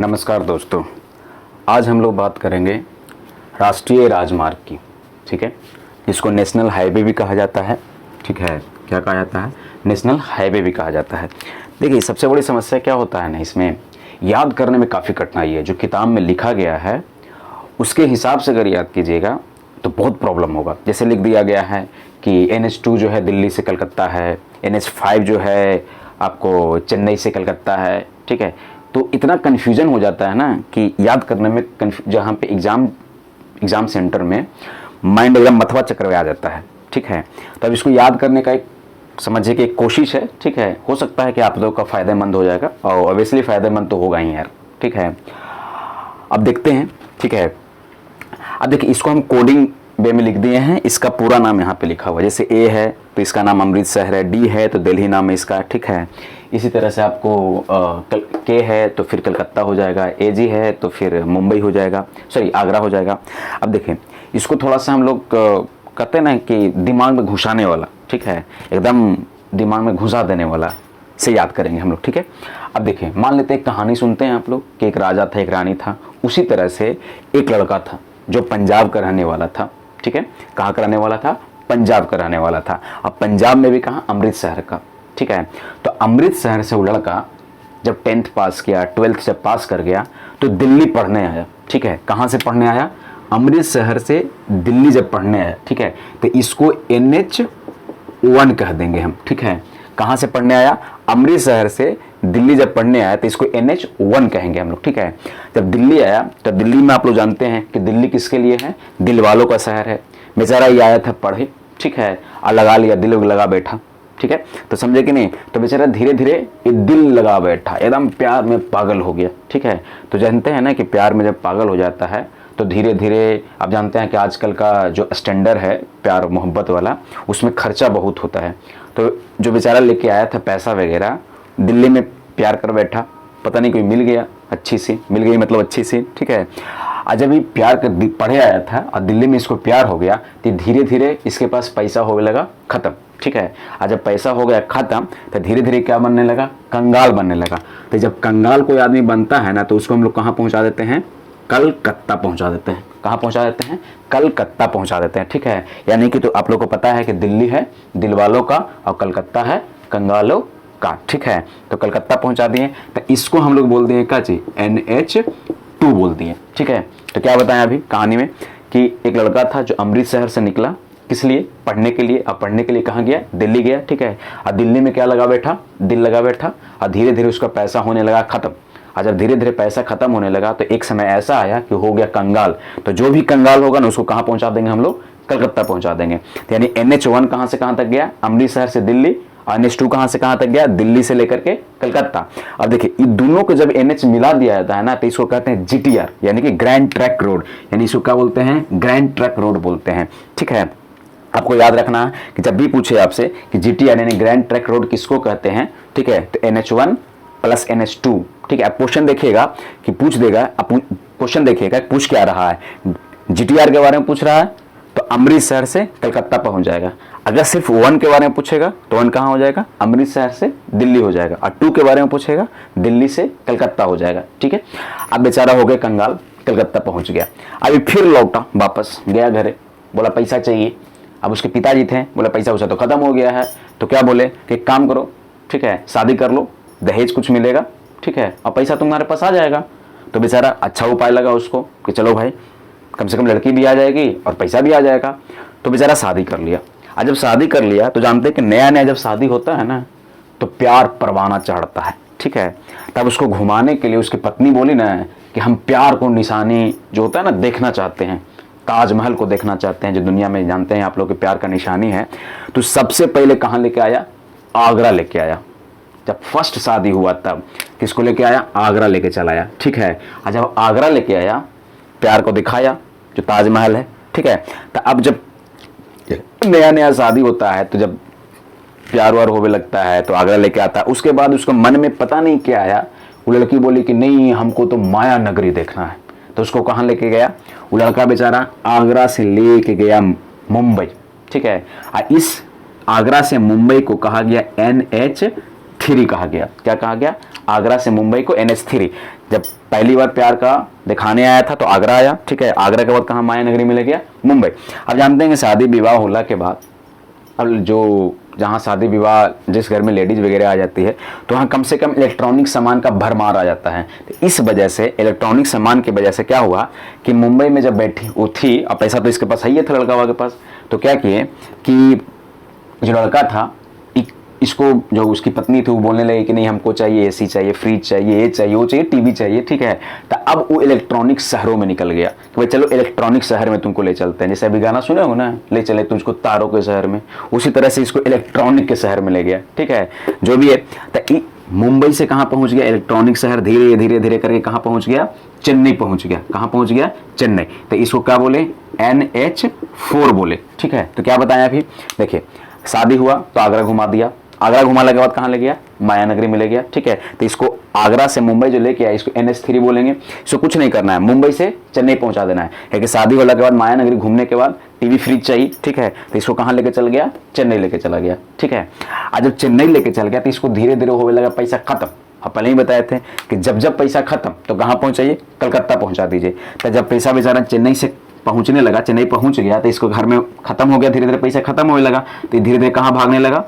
नमस्कार दोस्तों, आज हम लोग बात करेंगे राष्ट्रीय राजमार्ग की। ठीक है, इसको नेशनल हाईवे भी कहा जाता है। ठीक है, क्या कहा जाता है? नेशनल हाईवे भी कहा जाता है। देखिए, सबसे बड़ी समस्या क्या होता है ना, इसमें याद करने में काफ़ी कठिनाई है। जो किताब में लिखा गया है उसके हिसाब से अगर याद कीजिएगा तो बहुत प्रॉब्लम होगा। जैसे लिख दिया गया है कि NH2 जो है दिल्ली से कलकत्ता है, NH5 जो है आपको चेन्नई से कलकत्ता है। ठीक है, तो इतना कन्फ्यूजन हो जाता है ना कि याद करने में जहाँ पे एग्ज़ाम सेंटर में माइंड एकदम मथवा चक्कर में आ जाता है। ठीक है, तो अब इसको याद करने का एक समझिए कि एक कोशिश है। ठीक है, हो सकता है कि आप लोगों का फ़ायदेमंद हो जाएगा, और ऑब्वियसली फ़ायदेमंद तो होगा ही यार। ठीक है, अब देखते हैं। ठीक है, अब देखिए, इसको हम कोडिंग वे में लिख दिए हैं। इसका पूरा नाम यहाँ पे लिखा हुआ है। जैसे ए है तो इसका नाम अमृतसर है, डी है तो दिल्ली नाम है इसका। ठीक है, इसी तरह से आपको के है तो फिर कलकत्ता हो जाएगा, AG है तो फिर मुंबई हो जाएगा, सॉरी आगरा हो जाएगा। अब देखें, इसको थोड़ा सा हम लोग कहते हैं ना कि दिमाग में घुसाने वाला। ठीक है, एकदम दिमाग में घुसा देने वाला से याद करेंगे हम लोग। ठीक है, अब देखें, मान लेते हैं कहानी सुनते हैं आप लोग कि एक राजा था, एक रानी था। उसी तरह से एक लड़का था जो पंजाब का रहने वाला था। ठीक है, कहाँ का रहने वाला था? पंजाब का रहने वाला था। अब पंजाब में भी कहाँ? अमृतसर का। ठीक है, तो अमृतसर से वो लड़का जब 10th पास किया, 12th जब पास कर गया तो दिल्ली पढ़ने आया। ठीक है, कहाँ से पढ़ने आया? अमृतसर से दिल्ली जब पढ़ने आया। ठीक है, तो इसको NH1 कह देंगे हम। ठीक है, कहाँ से पढ़ने आया? अमृतसर से दिल्ली जब पढ़ने आया तो इसको NH1 कहेंगे हम लोग। ठीक है, जब दिल्ली आया तो दिल्ली में आप लोग जानते हैं कि दिल्ली किसके लिए है? दिल वालों का शहर है। बेचारा ये आया था पढ़े। ठीक है, और लगा लिया, दिल लगा बैठा। ठीक है, तो समझे कि नहीं? तो बेचारा धीरे धीरे ये दिल लगा बैठा, एकदम प्यार में पागल हो गया। ठीक है, तो जानते हैं ना कि प्यार में जब पागल हो जाता है तो धीरे धीरे आप जानते हैं कि आजकल का जो स्टैंडर्ड है प्यार मोहब्बत वाला, उसमें खर्चा बहुत होता है। तो जो बेचारा लेके आया था पैसा वगैरह, दिल्ली में प्यार कर बैठा, पता नहीं कोई मिल गया, अच्छी सी मिल गई, मतलब अच्छी सी। ठीक है, आज जब ये प्यार कर पढ़े आया था और दिल्ली में इसको प्यार हो गया तो धीरे धीरे इसके पास पैसा होने लगा खत्म। ठीक है, आज जब पैसा हो गया खत्म तो धीरे धीरे क्या बनने लगा? कंगाल बनने लगा। तो जब कंगाल कोई आदमी बनता है ना तो उसको हम लोग कहाँ पहुँचा देते हैं? कलकत्ता पहुँचा देते हैं। कहाँ पहुँचा देते हैं? कलकत्ता पहुँचा देते हैं। ठीक है, यानी कि तो आप लोग को पता है कि दिल्ली है दिल वालों का और कलकत्ता है कंगालों का। ठीक है, तो कलकत्ता पहुँचा दिए, तो इसको हम लोग बोल दिए क्या चीज़? NH2 बोल दिए। ठीक है, तो क्या बताएं अभी कहानी में कि एक लड़का था जो अमृतसर से निकला, किस लिए? पढ़ने के लिए। अब पढ़ने के लिए कहाँ गया? दिल्ली गया। ठीक है, और दिल्ली में क्या लगा बैठा? दिल लगा बैठा, और धीरे धीरे उसका पैसा होने लगा खत्म। और जब धीरे धीरे पैसा खत्म होने लगा तो एक समय ऐसा आया कि हो गया कंगाल। तो जो भी कंगाल होगा ना उसको कहाँ पहुँचा देंगे हम लोग? कलकत्ता पहुँचा देंगे। तो यानी NH1 कहाँ से कहाँ तक गया? अमृतसर से दिल्ली। NH2 कहाँ से कहाँ तक गया? दिल्ली से लेकर के कलकत्ता। अब देखिए, इन दोनों को जब NH मिला दिया जाता है ना तो इसको कहते हैं GTR, यानी कि ग्रैंड ट्रैंक रोड। यानी इसको क्या बोलते हैं? ग्रैंड ट्रैंक रोड बोलते हैं। ठीक है, आपको याद रखना है कि जब भी पूछे आपसे कि GTR यानी ग्रैंड ट्रैंक रोड किसको कहते हैं, ठीक है, तो NH1 प्लस NH2। ठीक है, आप क्वेश्चन देखिएगा कि पूछ देगा, आप क्वेश्चन देखिएगा पूछ क्या रहा है। GTR के बारे में पूछ रहा है तो अमृतसर से कलकत्ता पहुंच जाएगा। अगर सिर्फ 1 के बारे में पूछेगा तो 1 कहाँ हो जाएगा? अमृतसर से दिल्ली हो जाएगा। और 2 के बारे में पूछेगा दिल्ली से कलकत्ता हो जाएगा। ठीक है, अब बेचारा हो गया कंगाल, कलकत्ता पहुंच गया। अभी फिर लौटा, वापस गया घरे, बोला पैसा चाहिए। अब उसके पिताजी थे, बोला पैसा उसा तो खत्म हो गया है। तो क्या बोले कि एक काम करो, ठीक है, शादी कर लो, दहेज कुछ मिलेगा। ठीक है, और पैसा तुम्हारे पास आ जाएगा। तो बेचारा अच्छा उपाय लगा उसको कि चलो भाई, कम से कम लड़की भी आ जाएगी और पैसा भी आ जाएगा। तो बेचारा शादी कर लिया। और जब शादी कर लिया तो जानते हैं कि नया नया जब शादी होता है ना तो प्यार परवाना चढ़ता है। ठीक है, तब उसको घुमाने के लिए उसकी पत्नी बोली ना कि हम प्यार को निशानी जो होता है ना देखना चाहते हैं, ताजमहल को देखना चाहते हैं, जो दुनिया में जानते हैं आप लोग के प्यार का निशानी है। तो सबसे पहले कहाँ लेके आया? आगरा लेके आया। जब फर्स्ट शादी हुआ तब किसको लेके आया? आगरा लेके चला आया। ठीक है, और जब आगरा लेके आया, प्यार को दिखाया जो ताजमहल है। ठीक है, तो अब जब नया नया शादी होता है तो जब प्यार वार होने लगता है तो आगरा लेके आता है। उसके बाद उसको मन में पता नहीं क्या आया, वो लड़की बोली कि नहीं, हमको तो माया नगरी देखना है। तो उसको कहाँ लेके गया? वो लड़का बेचारा आगरा से लेके गया मुंबई। ठीक है, और इस आगरा से मुंबई को कहा गया NH3 कहा गया। क्या कहा गया? आगरा से मुंबई को NH3। जब पहली बार प्यार का दिखाने आया था तो आगरा आया, ठीक है। आगरा के बाद कहाँ माया नगरी में ले गया, मुंबई। अब जानते हैं कि शादी विवाह होला के बाद अब जो जहाँ शादी विवाह जिस घर में लेडीज वगैरह आ जाती है तो वहाँ कम से कम इलेक्ट्रॉनिक सामान का भरमार आ जाता है। तो इस वजह से इलेक्ट्रॉनिक सामान की वजह से क्या हुआ कि मुंबई में जब बैठी वो थी, अब पैसा तो इसके पास है ही था लड़का के पास, तो क्या किए कि जो लड़का था इसको जो उसकी पत्नी थी वो बोलने लगी कि नहीं हमको चाहिए एसी चाहिए, फ्रिज चाहिए, ये चाहिए, वो चाहिए, टीवी चाहिए, ठीक है। तो अब वो इलेक्ट्रॉनिक शहरों में निकल गया कि भाई चलो इलेक्ट्रॉनिक शहर में तुमको ले चलते हैं। जैसे अभी गाना सुने हो ना, ले चले तुझको तारों के शहर में, उसी तरह से इसको इलेक्ट्रॉनिक के शहर में ले गया, ठीक है। जो भी है तो मुंबई से कहाँ पहुंच गया, इलेक्ट्रॉनिक शहर, धीरे धीरे धीरे करके कहाँ पहुंच गया, चेन्नई पहुंच गया। कहाँ पहुंच गया, चेन्नई। तो इसको क्या बोले, NH4 बोले, ठीक है। तो क्या बताया अभी, देखिए शादी हुआ तो आगरा घुमा दिया, आगरा घुमाने के बाद कहाँ ले गया, माया नगरी में ले गया, ठीक है। तो इसको आगरा से मुंबई जो लेके आया इसको NH3 बोलेंगे। इसको कुछ नहीं करना है, मुंबई से चेन्नई पहुंचा देना है कि शादी होने के बाद माया नगरी घूमने के बाद टीवी फ्रिज चाहिए, ठीक है। तो इसको कहाँ लेके चल गया, चेन्नई लेके चला गया, ठीक है। आज जब चेन्नई लेके चल गया तो इसको धीरे धीरे होने लगा पैसा खत्म। अब पहले ही बताए थे कि जब जब पैसा खत्म तो कहाँ पहुंचाइए, कलकत्ता पहुंचा दीजिए। तो जब पैसा बेचारा चेन्नई से पहुंचने लगा, चेन्नई पहुंच गया तो इसको घर में खत्म हो गया, धीरे धीरे पैसा खत्म होने लगा तो धीरे धीरे कहाँ भागने लगा,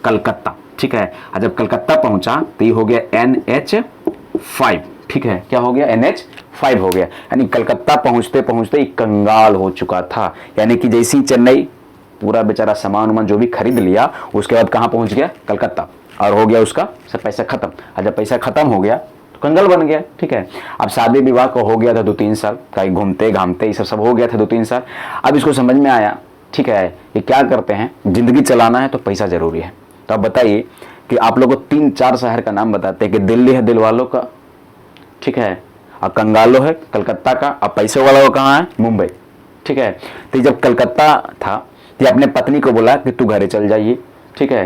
कलकत्ता, ठीक है। और जब कलकत्ता पहुंचा तो ये हो गया NH5, ठीक है। क्या हो गया, NH5 हो गया। यानी कलकत्ता पहुंचते पहुंचते कंगाल हो चुका था। यानी कि जैसे ही चेन्नई पूरा बेचारा सामान वामान जो भी खरीद लिया उसके बाद कहाँ पहुंच गया, कलकत्ता, और हो गया उसका सब पैसा खत्म। और जब पैसा खत्म हो गया तो कंगाल बन गया, ठीक है। अब शादी विवाह को हो गया था 2-3 साल, कहीं घूमते घामते ये सब हो गया था 2-3 साल। अब इसको समझ में आया, ठीक है, ये क्या करते हैं, जिंदगी चलाना है तो पैसा जरूरी है। तो अब बताइए कि आप लोगों को 3-4 शहर का नाम बताते हैं कि दिल्ली है दिल वालों का, ठीक है, और कंगालो है कलकत्ता का, अब पैसे वाला वो कहाँ है, मुंबई, ठीक है। तो जब कलकत्ता था तो अपने पत्नी को बोला कि तू घरे चल जाइए, ठीक है।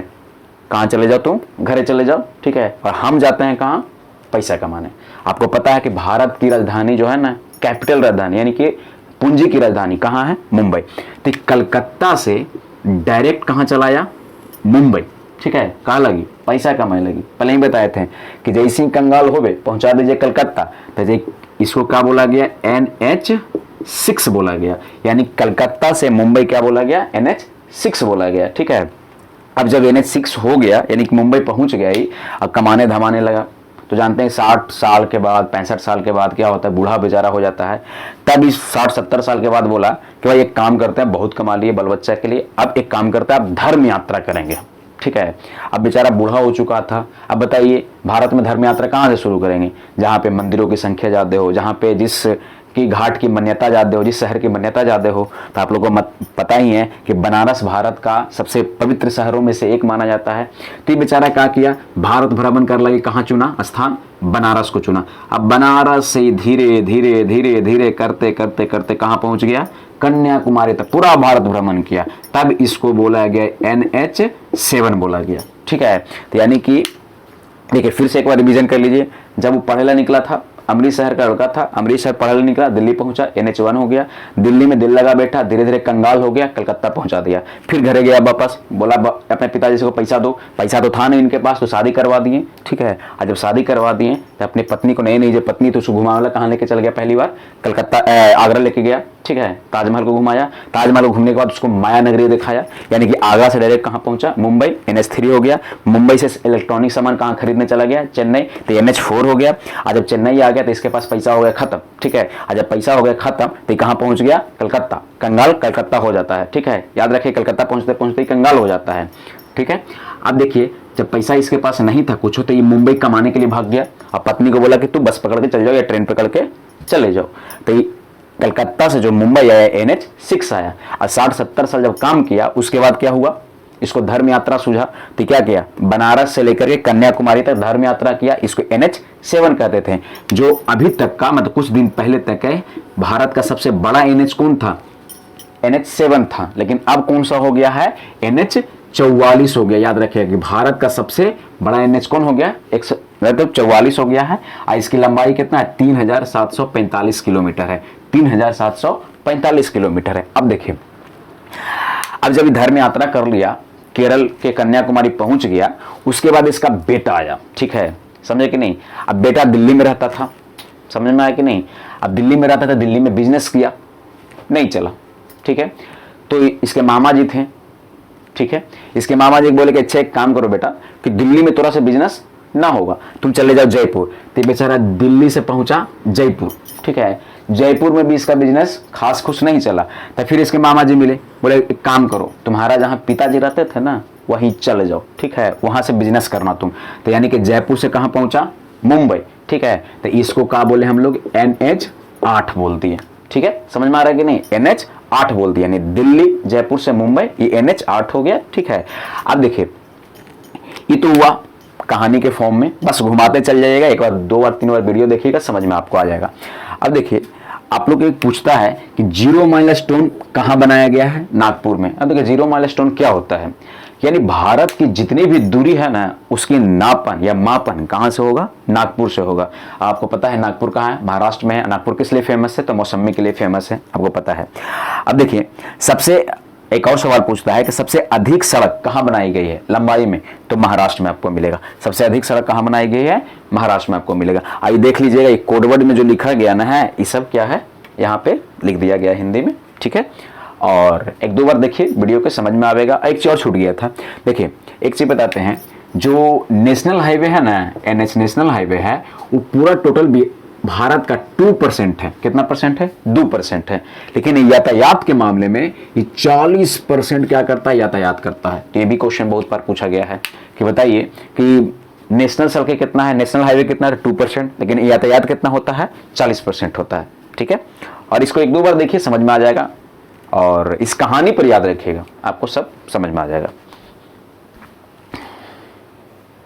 कहाँ चले जाओ, तुम घरे चले जाओ, ठीक है। और हम जाते हैं कहाँ, पैसा कमाने। आपको पता है कि भारत की राजधानी जो है ना, कैपिटल राजधानी यानी कि पूंजी की राजधानी कहाँ है, मुंबई। तो कलकत्ता से डायरेक्ट कहाँ चलाया, मुंबई, ठीक है। कहाँ लगी, पैसा कमाने लगी। पहले ही बताए थे कि जैसे ही कंगाल हो गए पहुंचा दीजिए कलकत्ता, तो इसको क्या बोला गया, NH6 बोला गया। यानी कलकत्ता से मुंबई क्या बोला गया, NH6 बोला गया, ठीक है। अब जब NH6 हो गया यानी कि मुंबई पहुंच गया ही, अब कमाने धमाने लगा। तो जानते हैं 60 साल के बाद, 65 साल के बाद क्या होता है, बूढ़ा बेचारा हो जाता है। तब इस 60-70 साल के बाद बोला कि भाई एक काम करते हैं, बहुत कमा लिए बाल बच्चा के लिए, अब एक काम करते हैं, अब धर्म यात्रा करेंगे, ठीक है। अब बेचारा बूढ़ा हो चुका था। अब बताइए भारत में धर्म यात्रा कहाँ से शुरू करेंगे, जहाँ पे मंदिरों की संख्या ज़्यादा हो, जहाँ पे जिस की घाट की मान्यता ज़्यादा हो, जिस शहर की मान्यता ज़्यादा हो। तो आप लोगों को पता ही है कि बनारस भारत का सबसे पवित्र शहरों में से एक माना जाता है। तो ये बेचारा क्या किया, भारत भ्रमण कर लगे, कहाँ चुना स्थान, बनारस को चुना। अब बनारस से धीरे धीरे धीरे धीरे करते करते करते कहाँ पहुँच गया, कन्याकुमारी तक पूरा भारत भ्रमण किया। तब इसको बोला गया NH7 बोला गया, ठीक है। तो यानी कि देखिए फिर से एक बार रिवीजन कर लीजिए। जब वो पढ़ेला निकला था, अमृत शहर का लड़का था, अमृतसर पढ़ेला निकला, दिल्ली पहुंचा, NH1 हो गया। दिल्ली में दिल लगा बैठा, धीरे धीरे कंगाल हो गया, कलकत्ता पहुंचा दिया। फिर घरे गया वापस, बोला अपने पिताजी से को पैसा दो। पैसा तो था नहीं इनके पास, तो शादी करवा दिए, ठीक है। और जब शादी करवा दिए तो अपनी पत्नी को नहीं जब पत्नी तो उसको घुमाने कहाँ लेके चल गया, पहली बार कलकत्ता आगरा लेके गया, ठीक है। ताजमहल को घुमाया, ताजमहल को घूमने के बाद उसको माया नगरी दिखाया। यानी कि आगरा से डायरेक्ट कहाँ पहुंचा, मुंबई, NH3 हो गया। मुंबई से इलेक्ट्रॉनिक सामान कहाँ खरीदने चला गया, चेन्नई, तो NH4 हो गया। और जब चेन्नई आ गया तो इसके पास पैसा हो गया खत्म, ठीक है। और जब पैसा हो गया खत्म तो कहाँ पहुंच गया, कलकत्ता। कंगाल कलकत्ता हो जाता है, ठीक है। याद रखिए कलकत्ता पहुंचते पहुंचते कंगाल हो जाता है, ठीक है। अब देखिए जब पैसा इसके पास नहीं था कुछ, तो ये मुंबई कमाने के लिए भाग गया। अब पत्नी को बोला कि तू बस पकड़ के चल जाओ या ट्रेन पकड़ के चले जाओ। तो ये कलकत्ता से जो मुंबई आया NH6 आया। और 60-70 साल जब काम किया उसके बाद क्या हुआ, इसको धर्म यात्रा सूझा। तो क्या किया, बनारस से लेकर के कन्याकुमारी तक धर्म यात्रा किया। इसको NH7 कहते थे। जो अभी तक का मतलब कुछ दिन पहले तक है भारत का सबसे बड़ा NH कौन था, NH7 था। लेकिन अब कौन सा हो गया है, NH44 हो गया। याद रखिए कि भारत का सबसे बड़ा NH कौन हो गया, 144 हो गया है। और इसकी लंबाई कितना है, 3745 किलोमीटर है, 3745 किलोमीटर है। अब देखिए अब जब धर्म यात्रा कर लिया, केरल के कन्याकुमारी पहुंच गया, उसके बाद इसका बेटा आया, ठीक है, समझे कि नहीं। अब बेटा दिल्ली में रहता था, समझ में आया कि नहीं। अब दिल्ली में रहता था, दिल्ली में बिजनेस किया, नहीं चला, ठीक है। तो इसके मामा जी थे, ठीक है। इसके मामा जी बोले कि अच्छा एक काम करो बेटा कि दिल्ली में थोड़ा सा बिजनेस ना होगा, तुम चले जाओ जयपुर। तो बेचारा दिल्ली से पहुंचा जयपुर, ठीक है। जयपुर में भी इसका बिजनेस खास खुश नहीं चला। तो फिर इसके मामा जी मिले, बोले एक काम करो, तुम्हारा जहाँ पिताजी रहते थे ना वहीं चले जाओ, ठीक है, वहां से बिजनेस करना तुम। तो यानी कि जयपुर से कहाँ पहुंचा, मुंबई, ठीक है। तो इसको क्या बोले हम लोग, NH8 बोल दिए, ठीक है। समझ में आ रहा है कि नहीं, NH8 बोल दिया, यानी दिल्ली जयपुर से मुंबई, ये NH8 हो गया, ठीक है। अब देखिए ये तो हुआ कहानी के फॉर्म में, बस घुमाते चल जाइएगा, एक बार 2 बार 3 बार वीडियो देखिएगा, समझ में आपको आ जाएगा। अब देखिए आप लोग एक पूछता है कि जीरो माइलस्टोन कहाँ बनाया गया है, नागपुर में। अब देखिए जीरो माइलस्टोन क्या होता है, यानी भारत की जितनी भी दूरी है ना उसकी नापन या मापन कहाँ से होगा, नागपुर से होगा। आपको पता है नागपुर कहाँ है, महाराष्ट्र में है। नागपुर किस लिए फेमस है, तो मौसमी के लिए फेमस है, आपको पता है। अब देखिए सबसे एक और सवाल पूछता है कि सबसे अधिक सड़क कहाँ बनाई गई है लंबाई में, तो महाराष्ट्र में आपको मिलेगा। सबसे अधिक सड़क कहाँ बनाई गई है, महाराष्ट्र में आपको मिलेगा। आइए देख लीजिएगा, एक कोडवर्ड में जो लिखा गया ना है, ये सब क्या है यहाँ पे लिख दिया गया हिंदी में, ठीक है। और 1-2 बार देखिए वीडियो के समझ में आएगा। एक चीज और छूट गया था, देखिए एक चीज बताते हैं, जो नेशनल हाईवे है ना, NH नेशनल हाईवे है, वो पूरा टोटल भारत का 2% है। कितना परसेंट है, 2% है। लेकिन यातायात के मामले में ये 40% क्या करता है, यातायात करता है। तो ये भी क्वेश्चन बहुत बार पूछा गया है कि बताइए कि नेशनल सड़कें कितना है, नेशनल हाईवे कितना है, 2%, लेकिन यातायात कितना होता है, 40% होता है, ठीक है। और इसको 1-2 बार देखिए, समझ में आ जाएगा, और इस कहानी पर याद रखिएगा, आपको सब समझ में आ जाएगा।